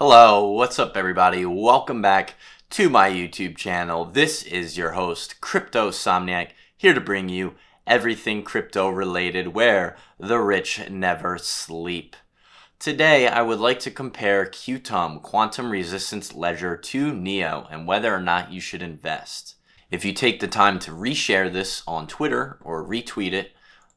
Hello, what's up everybody? Welcome back to my YouTube channel. This is your host, Crypto Somniac, here to bring you everything crypto related where the rich never sleep. Today, I would like to compare QTUM, Quantum Resistance Ledger, to NEO and whether or not you should invest. If you take the time to reshare this on Twitter or retweet it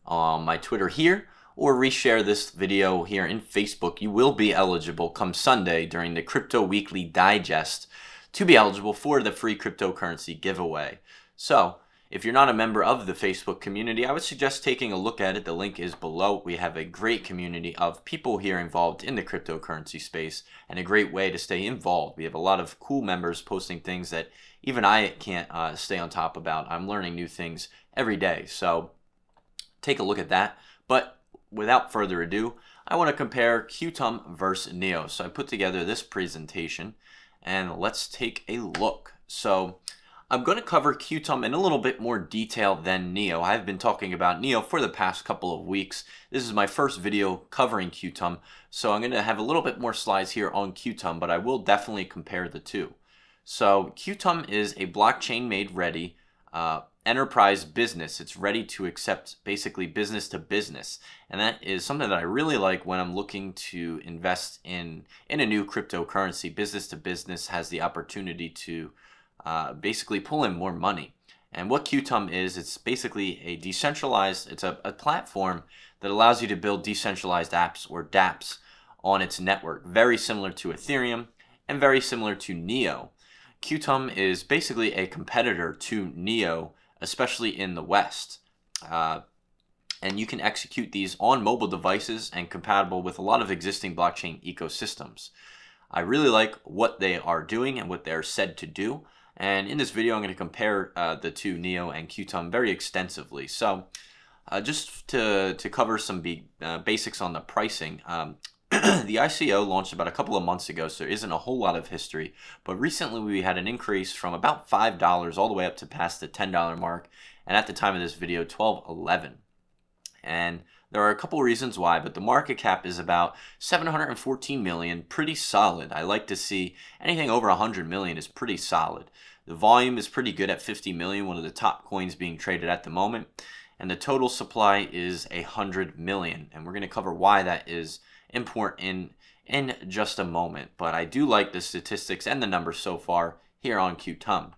on my Twitter here, or reshare this video here in Facebook, you will be eligible come Sunday during the Crypto Weekly Digest to be eligible for the free cryptocurrency giveaway. So, if you're not a member of the Facebook community, I would suggest taking a look at it. The link is below. We have a great community of people here involved in the cryptocurrency space and a great way to stay involved. We have a lot of cool members posting things that even I can't stay on top about. I'm learning new things every day. So, take a look at that. But without further ado, I want to compare QTUM versus NEO. So I put together this presentation and let's take a look. So I'm going to cover QTUM in a little bit more detail than NEO. I've been talking about NEO for the past couple of weeks. This is my first video covering QTUM, so I'm going to have a little bit more slides here on QTUM, but I will definitely compare the two. So QTUM is a blockchain made ready enterprise business. It's ready to accept basically business to business, and that is something that I really like when I'm looking to invest in a new cryptocurrency. Business to business has the opportunity to basically pull in more money. And what QTUM is, it's basically a decentralized, it's a platform that allows you to build decentralized apps or dApps on its network, very similar to Ethereum and very similar to NEO. QTUM is basically a competitor to NEO, especially in the West. And you can execute these on mobile devices and compatible with a lot of existing blockchain ecosystems. I really like what they are doing and what they're said to do. And in this video, I'm going to compare the two, NEO and QTUM, very extensively. So just to cover some basics on the pricing, the ICO launched about a couple of months ago, so there isn't a whole lot of history. But recently we had an increase from about $5 all the way up to past the $10 mark. And at the time of this video, $12.11. And there are a couple reasons why, but the market cap is about 714 million, pretty solid. I like to see anything over 100 million is pretty solid. The volume is pretty good at 50 million, one of the top coins being traded at the moment. And the total supply is 100 million. And we're going to cover why that is important in just a moment. But I do like the statistics and the numbers so far here on QTUM.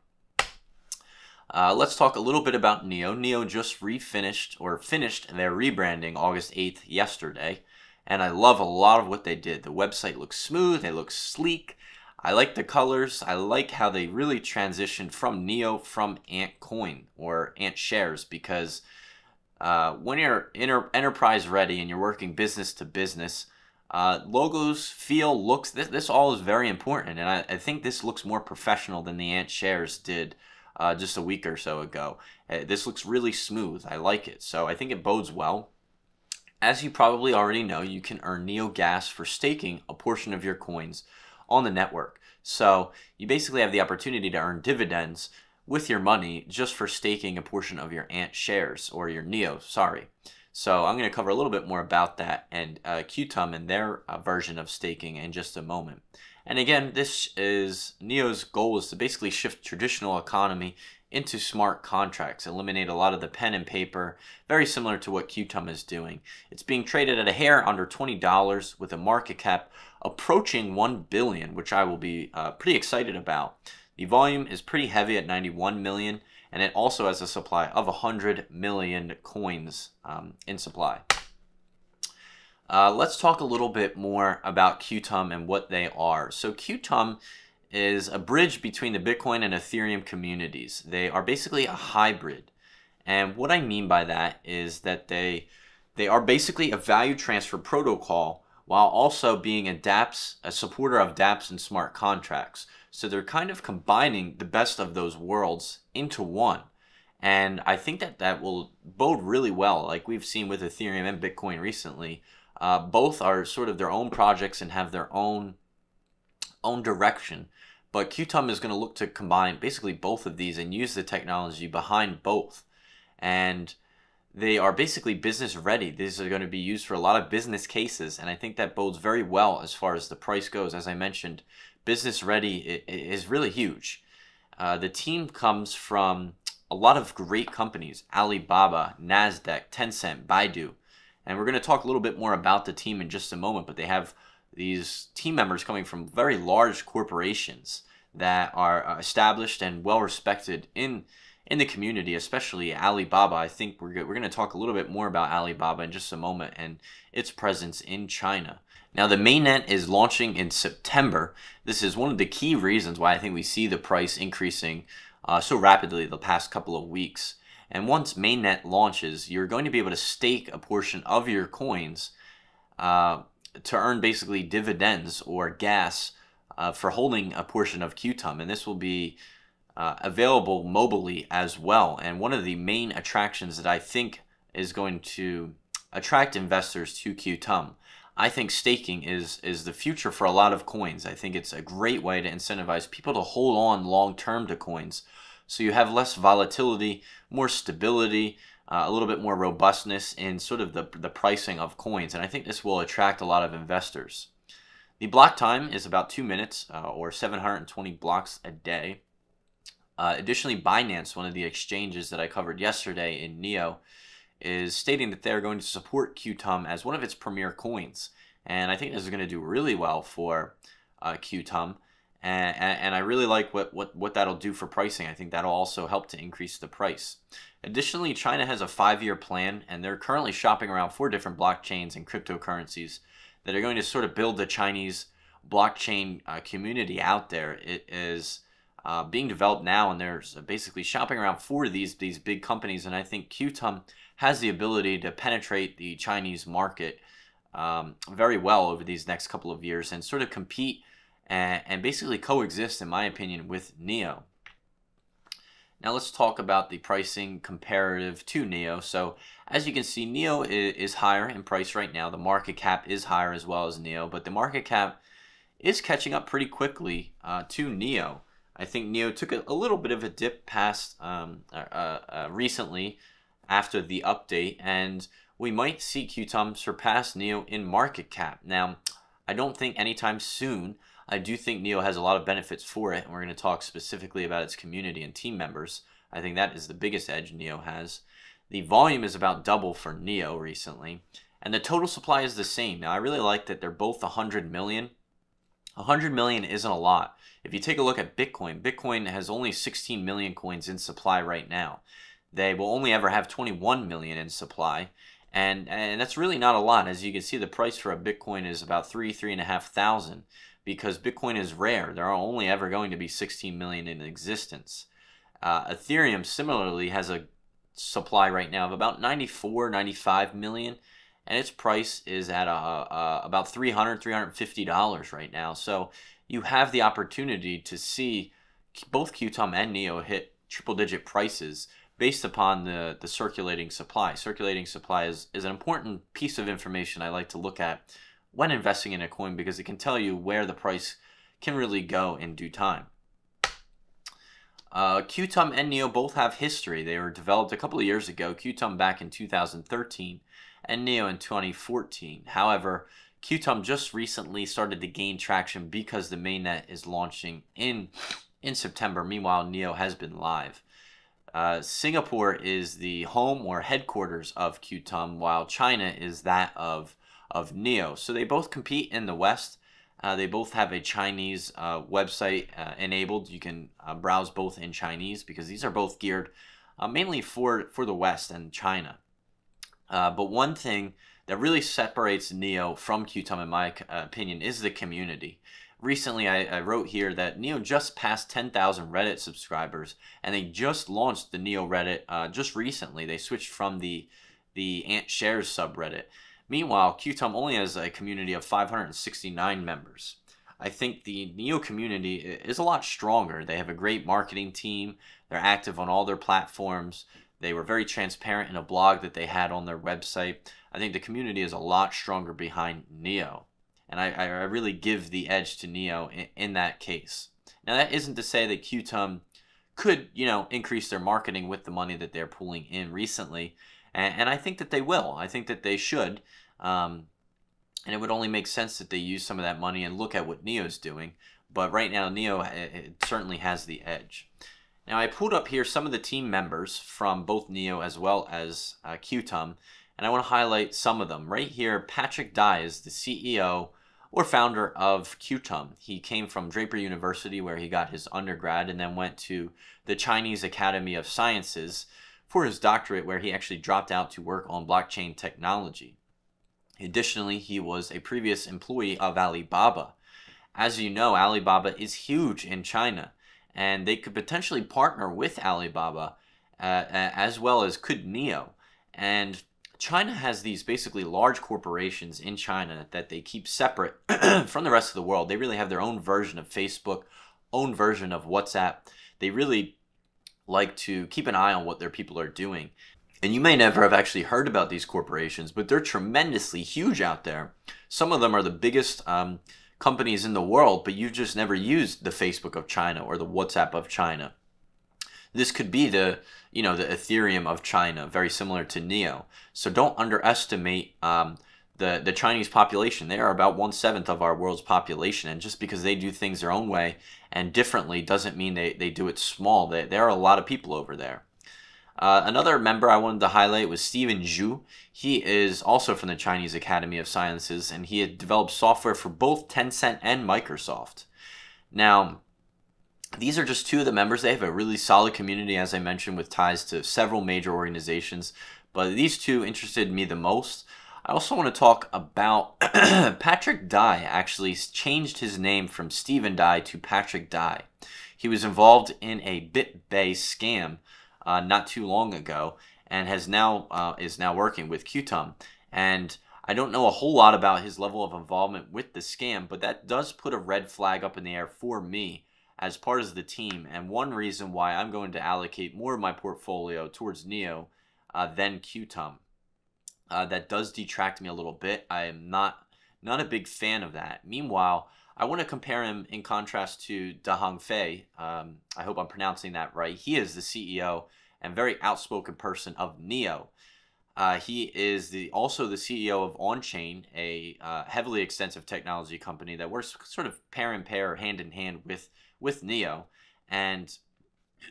Let's talk a little bit about NEO. NEO just finished their rebranding August 8th yesterday, and I love a lot of what they did. The website looks smooth, it looks sleek. I like the colors. I like how they really transitioned from NEO from Ant Coin or Ant Shares, because when you're enterprise ready and you're working business to business, logos, feel, looks, this all is very important, and I think this looks more professional than the Ant Shares did just a week or so ago. This looks really smooth. I like it. So I think it bodes well. As you probably already know, you can earn NEO gas for staking a portion of your coins on the network. So you basically have the opportunity to earn dividends with your money just for staking a portion of your Ant shares, or your NEO, sorry. So I'm going to cover a little bit more about that and QTUM and their version of staking in just a moment. And again, NEO's goal is to basically shift traditional economy into smart contracts, eliminate a lot of the pen and paper, very similar to what QTUM is doing. It's being traded at a hair under $20 with a market cap approaching 1 billion, which I will be pretty excited about. The volume is pretty heavy at 91 million, and it also has a supply of 100 million coins in supply. Let's talk a little bit more about QTUM and what they are. So QTUM is a bridge between the Bitcoin and Ethereum communities. They are basically a hybrid. And what I mean by that is that they are basically a value transfer protocol while also being a supporter of dApps and smart contracts. So they're kind of combining the best of those worlds into one. And I think that will bode really well, like we've seen with Ethereum and Bitcoin recently. Both are sort of their own projects and have their own direction. But QTUM is going to look to combine basically both of these and use the technology behind both. And they are basically business ready. These are going to be used for a lot of business cases, and I think that bodes very well as far as the price goes. As I mentioned, business ready is really huge. The team comes from a lot of great companies: Alibaba, Nasdaq, Tencent, Baidu. And we're going to talk a little bit more about the team in just a moment, but they have these team members coming from very large corporations that are established and well respected in the community, especially Alibaba. I think we're going to talk a little bit more about Alibaba in just a moment and its presence in China. Now, the mainnet is launching in September. This is one of the key reasons why I think we see the price increasing so rapidly the past couple of weeks. And once mainnet launches, you're going to be able to stake a portion of your coins to earn basically dividends or gas for holding a portion of QTUM. And this will be available mobilely as well. And one of the main attractions that I think is going to attract investors to QTUM, I think staking is the future for a lot of coins. I think it's a great way to incentivize people to hold on long term to coins, so you have less volatility, more stability, a little bit more robustness in sort of the pricing of coins. And I think this will attract a lot of investors. The block time is about 2 minutes or 720 blocks a day. Additionally, Binance, one of the exchanges that I covered yesterday in NEO, is stating that they're going to support QTUM as one of its premier coins. And I think this is going to do really well for QTUM. And I really like what that'll do for pricing. I think that'll also help to increase the price. Additionally, China has a 5-year plan, and they're currently shopping around 4 different blockchains and cryptocurrencies that are going to sort of build the Chinese blockchain community out there. It is being developed now, and there's basically shopping around 4 of these big companies, and I think QTUM has the ability to penetrate the Chinese market very well over these next couple of years and sort of compete and basically coexist, in my opinion, with NEO. Now let's talk about the pricing comparative to NEO. So as you can see, NEO is higher in price right now. The market cap is higher as well as NEO, but the market cap is catching up pretty quickly to NEO. I think NEO took a little bit of a dip past recently after the update, and we might see QTUM surpass NEO in market cap. Now, I don't think anytime soon. I do think NEO has a lot of benefits for it, and we're going to talk specifically about its community and team members. I think that is the biggest edge NEO has. The volume is about double for NEO recently, and the total supply is the same. Now, I really like that they're both 100 million. 100 million isn't a lot. If you take a look at Bitcoin, Bitcoin has only 16 million coins in supply right now. They will only ever have 21 million in supply, and that's really not a lot. As you can see, the price for a Bitcoin is about $3,500. Because Bitcoin is rare. There are only ever going to be 16 million in existence. Ethereum similarly has a supply right now of about 94, 95 million, and its price is at about $300, $350 right now. So you have the opportunity to see both QTUM and NEO hit triple-digit prices based upon the circulating supply. Circulating supply is an important piece of information I like to look at when investing in a coin, because it can tell you where the price can really go in due time. QTUM and NEO both have history. They were developed a couple of years ago, QTUM back in 2013 and NEO in 2014. However, QTUM just recently started to gain traction because the mainnet is launching in September. Meanwhile, NEO has been live. Singapore is the home or headquarters of QTUM, while China is that of NEO. So they both compete in the West. They both have a Chinese website enabled. You can browse both in Chinese because these are both geared mainly for the West and China. But one thing that really separates NEO from QTUM, in my opinion, is the community. Recently, I wrote here that NEO just passed 10,000 Reddit subscribers, and they just launched the NEO Reddit just recently. They switched from the Ant Shares subreddit. Meanwhile, QTUM only has a community of 569 members. I think the NEO community is a lot stronger. They have a great marketing team. They're active on all their platforms. They were very transparent in a blog that they had on their website. I think the community is a lot stronger behind NEO. And I really give the edge to NEO in that case. Now, that isn't to say that QTUM could, increase their marketing with the money that they're pulling in recently. and I think that they will. I think that they should. And it would only make sense that they use some of that money and look at what NIO's doing. But right now, NIO it certainly has the edge. Now, I pulled up here some of the team members from both NIO as well as QTUM, and I want to highlight some of them. Right here, Patrick Dai is the CEO or founder of QTUM. He came from Draper University, where he got his undergrad, and then went to the Chinese Academy of Sciences for his doctorate, where he actually dropped out to work on blockchain technology. Additionally, he was a previous employee of Alibaba. As you know, Alibaba is huge in China, and they could potentially partner with Alibaba as well as could NIO. And China has these basically large corporations in China that they keep separate from the rest of the world. They really have their own version of Facebook, own version of WhatsApp. They really like to keep an eye on what their people are doing. And you may never have actually heard about these corporations, but they're tremendously huge out there. Some of them are the biggest companies in the world, but you've just never used the Facebook of China or the WhatsApp of China. This could be the Ethereum of China, very similar to NIO. So don't underestimate the Chinese population. They are about 1/7 of our world's population, and just because they do things their own way and differently doesn't mean they do it small. There are a lot of people over there. Another member I wanted to highlight was Stephen Zhu. He is also from the Chinese Academy of Sciences, and he had developed software for both Tencent and Microsoft. Now, these are just two of the members. They have a really solid community, as I mentioned, with ties to several major organizations, but these two interested me the most. I also want to talk about Patrick Dai actually changed his name from Stephen Dai to Patrick Dai. He was involved in a BitBay scam not too long ago, and is now working with QTUM. And I don't know a whole lot about his level of involvement with the scam, but that does put a red flag up in the air for me as part of the team, and one reason why I'm going to allocate more of my portfolio towards NIO than QTUM. That does detract me a little bit. I am not a big fan of that. Meanwhile, I want to compare him in contrast to Dahong Fei. I hope I'm pronouncing that right. He is the CEO and very outspoken person of NIO. He is also the CEO of OnChain, a heavily extensive technology company that works sort of pair in pair, hand in hand with NIO. And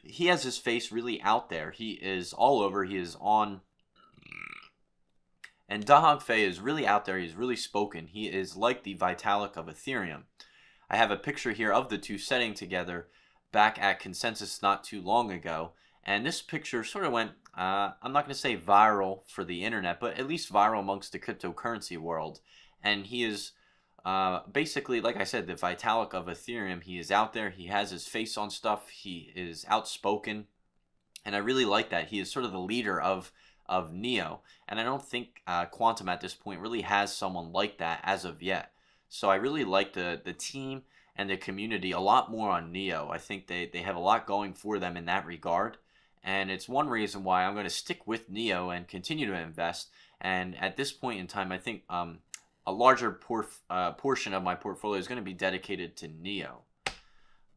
he has his face really out there. He is all over. He is on. And Dahong Fei is really out there. He's really spoken. He is like the Vitalik of Ethereum. I have a picture here of the two sitting together back at Consensus not too long ago. And this picture sort of went, I'm not going to say viral for the internet, but at least viral amongst the cryptocurrency world. And he is basically, like I said, the Vitalik of Ethereum. He is out there. He has his face on stuff. He is outspoken. And I really like that. He is sort of the leader of NIO. And I don't think Quantum at this point really has someone like that as of yet. So I really like the team and the community a lot more on NIO. I think they have a lot going for them in that regard. And it's one reason why I'm going to stick with NIO and continue to invest. And at this point in time, I think a larger portion of my portfolio is going to be dedicated to NIO.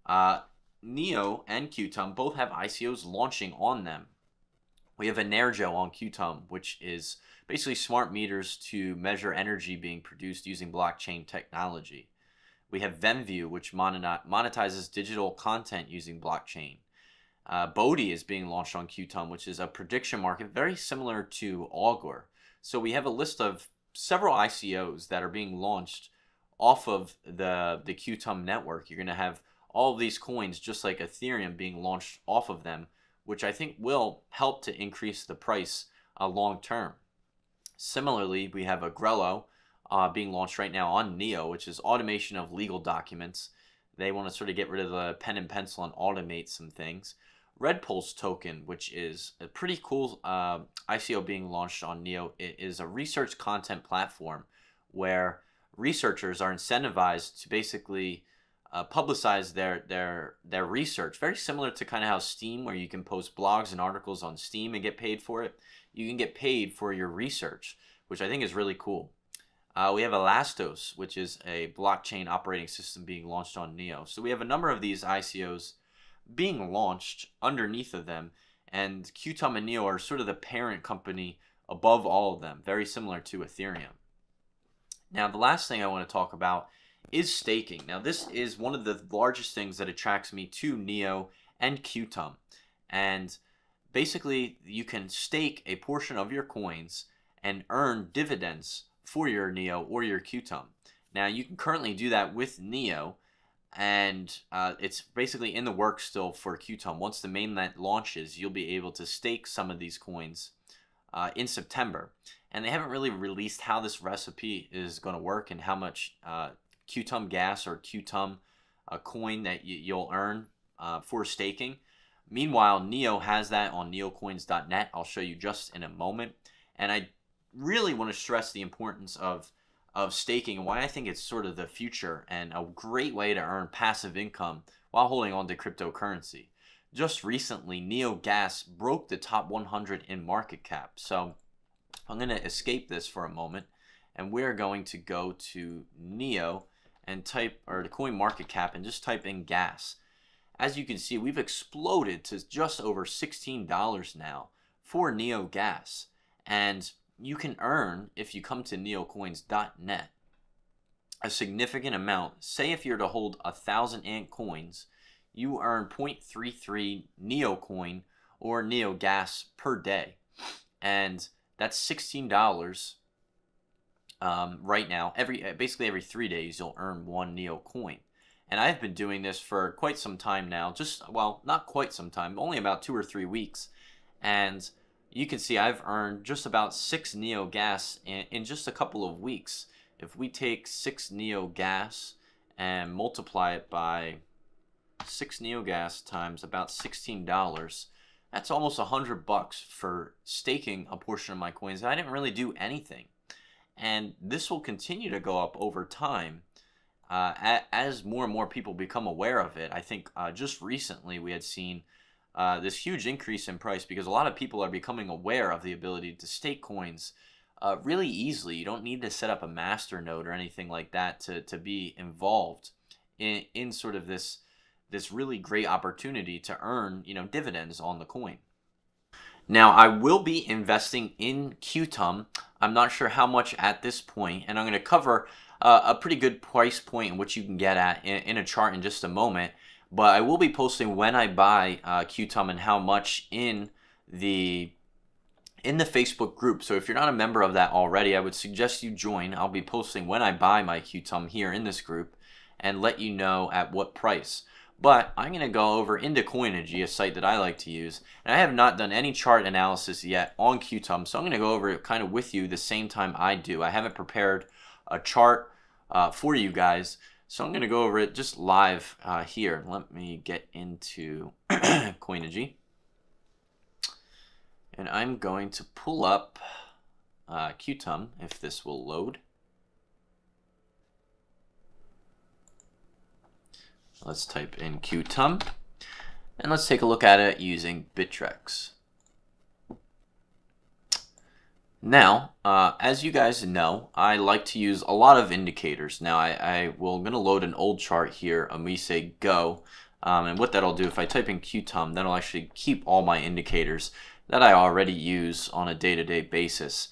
NIO and QTUM both have ICOs launching on them. We have Energo on QTUM, which is basically smart meters to measure energy being produced using blockchain technology. We have Venview, which monetizes digital content using blockchain. Bodhi is being launched on QTUM, which is a prediction market very similar to Augur. So we have a list of several ICOs that are being launched off of the QTUM network. You're going to have all of these coins, just like Ethereum, being launched off of them, which I think will help to increase the price long term. Similarly, we have Agrello being launched right now on NIO, which is automation of legal documents. They want to sort of get rid of the pen and pencil and automate some things. Red Pulse token, which is a pretty cool ICO being launched on NIO. It is a research content platform where researchers are incentivized to basically publicize their research. Very similar to kind of how Steam, where you can post blogs and articles on Steam and get paid for it. You can get paid for your research, which I think is really cool. We have Elastos, which is a blockchain operating system being launched on NIO. So we have a number of these ICOs being launched underneath of them, and QTUM and NIO are sort of the parent company above all of them, very similar to Ethereum. Now, the last thing I want to talk about is staking. Now, this is one of the largest things that attracts me to NEO and QTUM. And basically, you can stake a portion of your coins and earn dividends for your NEO or your QTUM. Now, you can currently do that with NEO, and it's basically in the works still for QTUM. Once the mainnet launches, you'll be able to stake some of these coins in September. And they haven't really released how this recipe is going to work and how much QTUM gas or QTUM coin that you'll earn for staking. Meanwhile, NEO has that on neocoins.net. I'll show you just in a moment. And I really want to stress the importance of staking and why I think it's sort of the future and a great way to earn passive income while holding on to cryptocurrency. Just recently, NEO Gas broke the top 100 in market cap. So I'm going to escape this for a moment, and we're going to go to NEO and type, or the coin market cap, and just type in gas. As you can see, we've exploded to just over $16 now for NEO Gas. And you can earn, if you come to neocoins.net, a significant amount. Say if you're to hold 1,000 ant coins, you earn 0.33 NEO coin or NEO gas per day. And that's $16 right now. Basically every 3 days you'll earn 1 NEO coin. And I've been doing this for quite some time now. Well, not quite some time, only about 2 or 3 weeks. And you can see I've earned just about 6 NEO gas in just a couple of weeks. If we take 6 NEO gas and multiply it by 6 NEO gas times about $16, that's almost $100 for staking a portion of my coins. I didn't really do anything. And this will continue to go up over time as more and more people become aware of it. I think just recently we had seen this huge increase in price because a lot of people are becoming aware of the ability to stake coins really easily. You don't need to set up a master node or anything like that to be involved in sort of this really great opportunity to earn, dividends on the coin. Now, I will be investing in QTUM. I'm not sure how much at this point, and I'm going to cover a pretty good price point in which you can get at in a chart in just a moment. But I will be posting when I buy QTUM and how much in the Facebook group. So if you're not a member of that already, I would suggest you join. I'll be posting when I buy my QTUM here in this group and let you know at what price. But I'm going to go over into Coinigy, a site that I like to use. And I have not done any chart analysis yet on QTUM, so I'm going to go over it kind of with you the same time I do. I haven't prepared a chart for you guys, so I'm going to go over it just live here. Let me get into Coinigy. And I'm going to pull up QTUM, if this will load. Let's type in QTUM, and let's take a look at it using Bittrex. Now, as you guys know, I like to use a lot of indicators. Now, I'm going to load an old chart here, and we say go. And what that'll do, if I type in QTUM, that'll actually keep all my indicators that I already use on a day-to-day basis.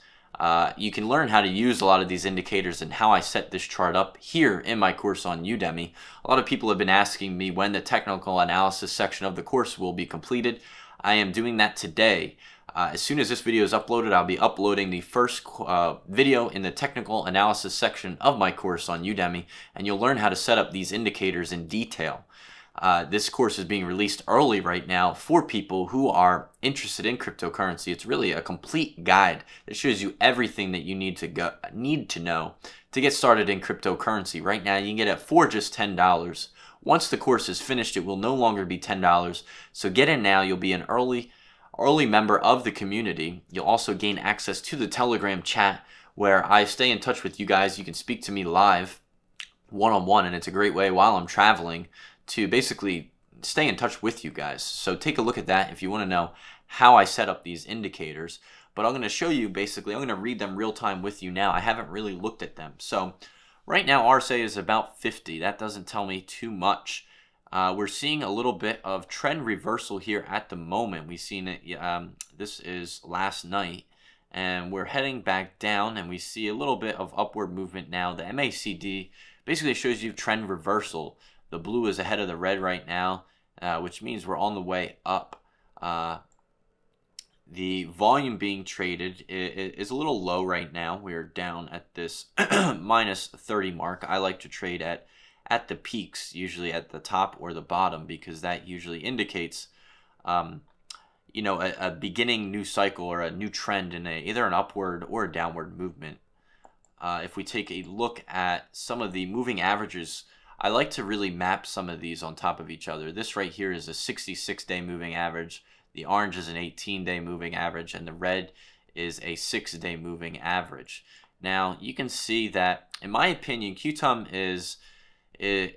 You can learn how to use a lot of these indicators and how I set this chart up here in my course on Udemy. A lot of people have been asking me when the technical analysis section of the course will be completed. I am doing that today. As soon as this video is uploaded, I'll be uploading the first video in the technical analysis section of my course on Udemy, and you'll learn how to set up these indicators in detail. This course is being released early right now for people who are interested in cryptocurrency. It's really a complete guide that shows you everything that you need to know to get started in cryptocurrency. Right now, you can get it for just $10. Once the course is finished, it will no longer be $10. So get in now. You'll be an early member of the community. You'll also gain access to the Telegram chat where I stay in touch with you guys. You can speak to me live one-on-one, and it's a great way while I'm traveling to basically stay in touch with you guys. So take a look at that if you want to know how I set up these indicators. But I'm going to show you basically, I'm going to read them real time with you now. I haven't really looked at them. So right now RSA is about 50. That doesn't tell me too much. We're seeing a little bit of trend reversal here at the moment. We've seen it, this is last night, and we're heading back down, and we see a little bit of upward movement now. The MACD basically shows you trend reversal. The blue is ahead of the red right now, which means we're on the way up. The volume being traded is a little low right now. We're down at this minus 30 mark. I like to trade at the peaks, usually at the top or the bottom, because that usually indicates you know, a beginning new cycle or a new trend in either an upward or a downward movement. If we take a look at some of the moving averages, I like to really map some of these on top of each other. This right here is a 66-day moving average. The orange is an 18-day moving average, and the red is a 6-day moving average. Now, you can see that, in my opinion, QTUM is a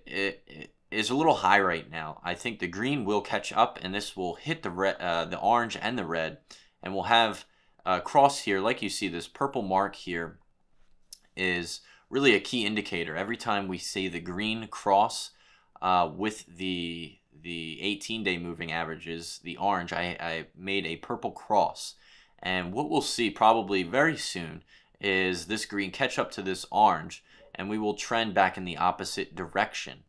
little high right now. I think the green will catch up, and this will hit the red, the orange and the red, and we'll have a cross here. Like you see, this purple mark here is really a key indicator. Every time we see the green cross with the 18-day moving averages, the orange, I made a purple cross. And what we'll see probably very soon is this green catch up to this orange, and we will trend back in the opposite direction.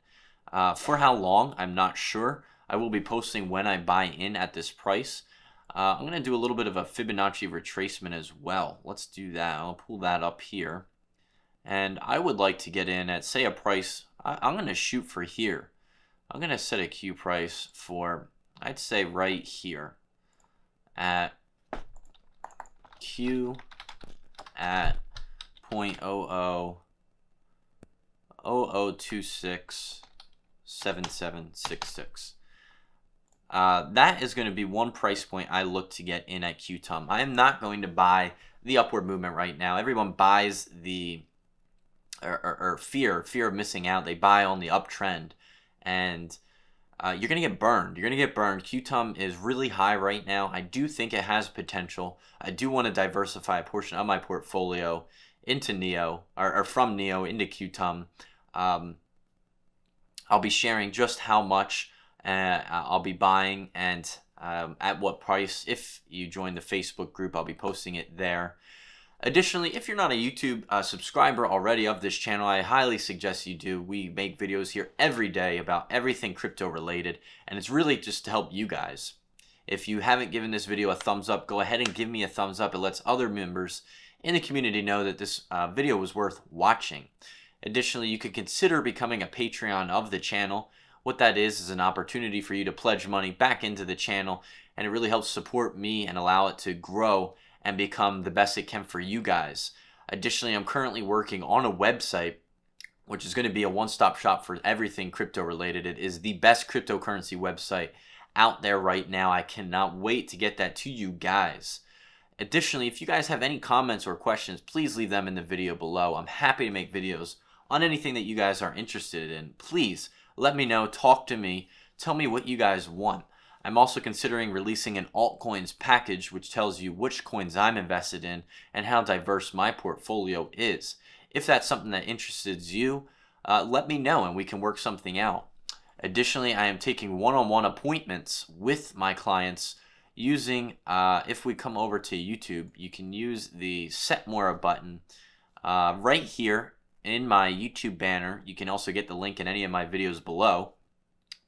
For how long, I'm not sure. I will be posting when I buy in at this price. I'm going to do a little bit of a Fibonacci retracement as well. Let's do that. I'll pull that up here. And I would like to get in at, say, a price. I'm going to shoot for here. I'm going to set a Q price for, I'd say, right here at Q at 0.00267766. That is going to be one price point I look to get in at QTUM. I am not going to buy the upward movement right now. Everyone buys the fear of missing out. They buy on the uptrend, and you're going to get burned. You're going to get burned. QTUM is really high right now. I do think it has potential. I do want to diversify a portion of my portfolio into NEO, or from NEO into QTUM. I'll be sharing just how much I'll be buying and at what price. If you join the Facebook group, I'll be posting it there. Additionally, if you're not a YouTube subscriber already of this channel, I highly suggest you do. We make videos here every day about everything crypto related, and it's really just to help you guys. If you haven't given this video a thumbs up, go ahead and give me a thumbs up. It lets other members in the community know that this video was worth watching. Additionally, you could consider becoming a Patreon of the channel. What that is an opportunity for you to pledge money back into the channel, and it really helps support me and allow it to grow and become the best it can for you guys. Additionally, I'm currently working on a website which is going to be a one-stop shop for everything crypto related. It is the best cryptocurrency website out there right now. I cannot wait to get that to you guys. Additionally, if you guys have any comments or questions, please leave them in the video below. I'm happy to make videos on anything that you guys are interested in. Please let me know, talk to me, tell me what you guys want. I'm also considering releasing an altcoins package which tells you which coins I'm invested in and how diverse my portfolio is. If that's something that interests you, let me know and we can work something out. Additionally, I am taking one-on-one appointments with my clients using, if we come over to YouTube, you can use the Set More button right here in my YouTube banner. You can also get the link in any of my videos below.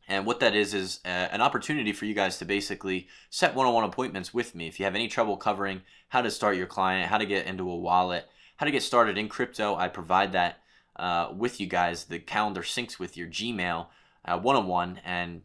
And what that is an opportunity for you guys to basically set one-on-one appointments with me. If you have any trouble covering how to start your client, how to get into a wallet, how to get started in crypto, I provide that with you guys. The calendar syncs with your Gmail one-on-one. And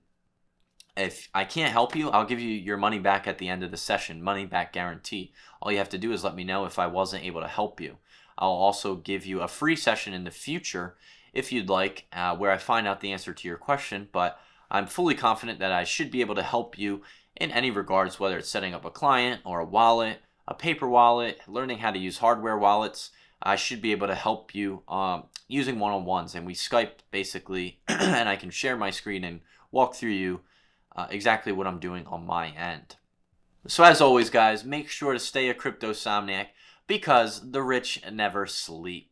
if I can't help you, I'll give you your money back at the end of the session, money back guarantee. All you have to do is let me know if I wasn't able to help you. I'll also give you a free session in the future if you'd like, where I find out the answer to your question, but I'm fully confident that I should be able to help you in any regards, whether it's setting up a client or a wallet, a paper wallet, learning how to use hardware wallets. I should be able to help you using one-on-ones, and we Skype basically, and I can share my screen and walk through you exactly what I'm doing on my end. So as always, guys, make sure to stay a crypto somniac because the rich never sleep.